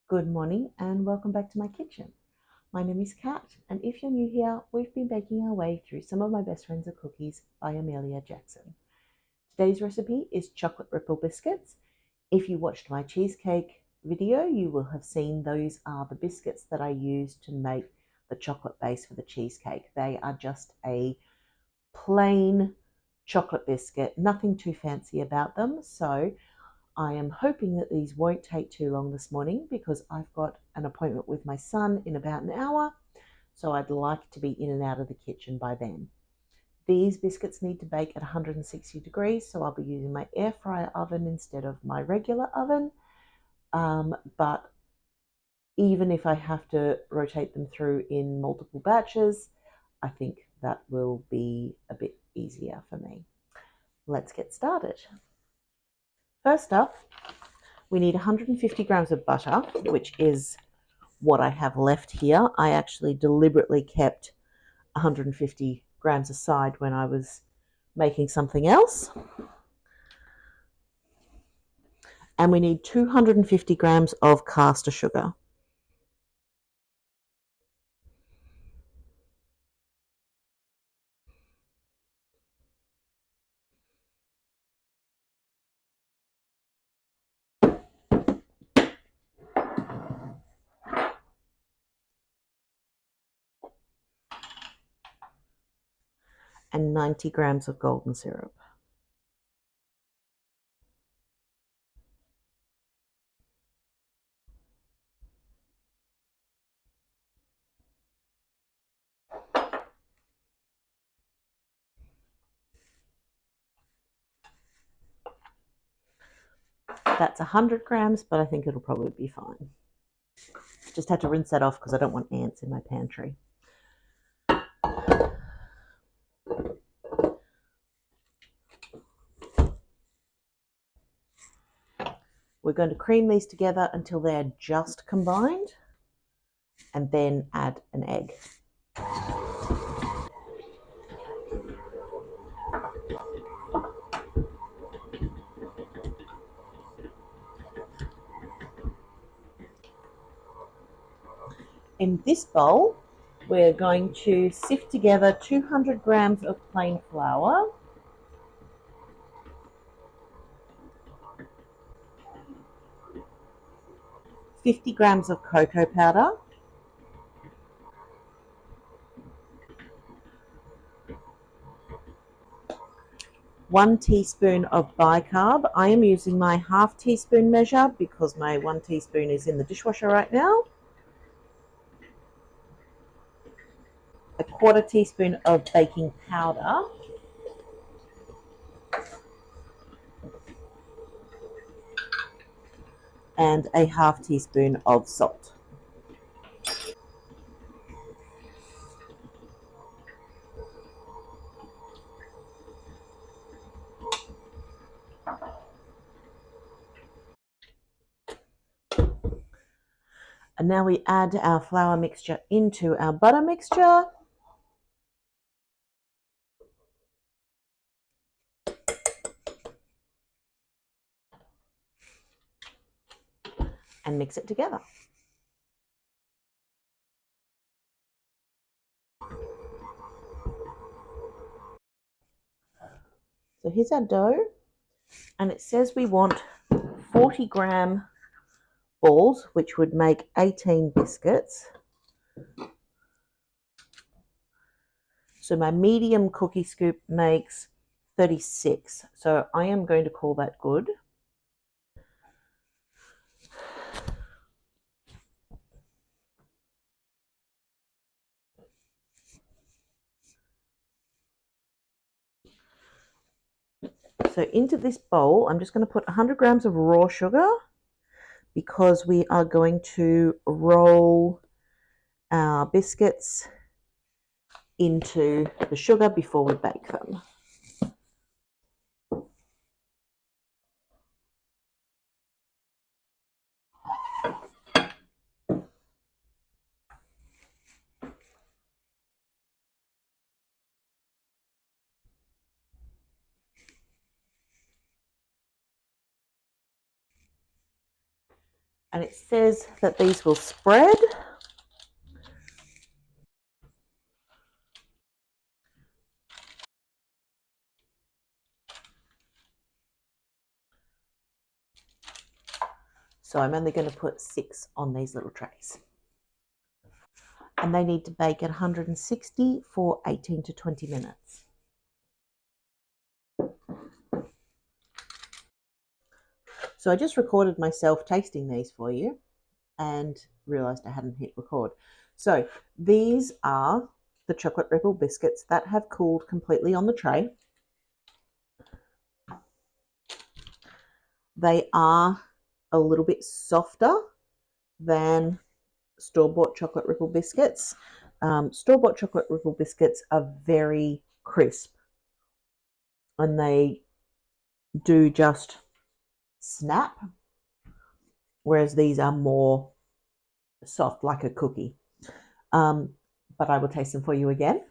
Good morning and welcome back to my kitchen. My name is Kat, and if you're new here, we've been baking our way through Some of My Best Friends Are Cookies by Emelia Jackson. Today's recipe is chocolate ripple biscuits. If you watched my cheesecake video, you will have seen those are the biscuits that I used to make the chocolate base for the cheesecake. They are just a plain chocolate biscuit, nothing too fancy about them. So I am hoping that these won't take too long this morning because I've got an appointment with my son in about an hour, so I'd like to be in and out of the kitchen by then. These biscuits need to bake at 160 degrees, so I'll be using my air fryer oven instead of my regular oven. But even if I have to rotate them through in multiple batches, I think that will be a bit easier for me. Let's get started. First up, we need 150 grams of butter, which is what I have left here. I actually deliberately kept 150 grams aside when I was making something else. And we need 250 grams of caster sugar. And 90 grams of golden syrup. That's 100 grams, but I think it'll probably be fine. Just had to rinse that off because I don't want ants in my pantry. We're going to cream these together until they're just combined and then add an egg. In this bowl, we're going to sift together 200 grams of plain flour, 50 grams of cocoa powder, 1 teaspoon of bicarb. I am using my half teaspoon measure because my 1 teaspoon is in the dishwasher right now. A 1/4 teaspoon of baking powder, and a half teaspoon of salt. And now we add our flour mixture into our butter mixture. And mix it together. So here's our dough, and it says we want 40-gram balls, which would make 18 biscuits. So my medium cookie scoop makes 36. So I am going to call that good. So into this bowl, I'm just going to put 100 grams of raw sugar because we are going to roll our biscuits into the sugar before we bake them. And it says that these will spread. So I'm only going to put 6 on these little trays. And they need to bake at 160 for 18 to 20 minutes. So I just recorded myself tasting these for you and realized I hadn't hit record. So these are the chocolate rebel biscuits that have cooled completely on the tray. They are a little bit softer than store-bought chocolate ripple biscuits. Store-bought chocolate ripple biscuits are very crisp and they do just snap, whereas these are more soft like a cookie. But I will taste them for you again.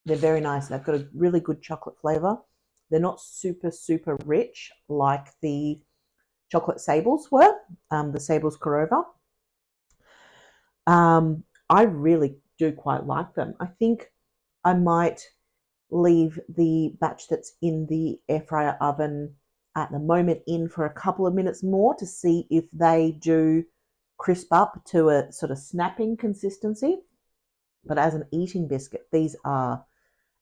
They're very nice. They've got a really good chocolate flavor. They're not super, super rich like the chocolate sables were, the sables Korova. I really do quite like them. I think I might leave the batch that's in the air fryer oven at the moment in for a couple of minutes more to see if they do crisp up to a sort of snapping consistency. But as an eating biscuit, these are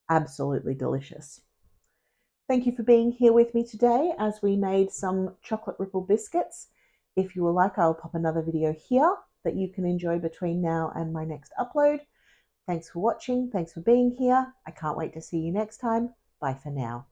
absolutely delicious. Thank you for being here with me today as we made some chocolate ripple biscuits. If you would like, I'll pop another video here that you can enjoy between now and my next upload. Thanks for watching. Thanks for being here. I can't wait to see you next time. Bye for now.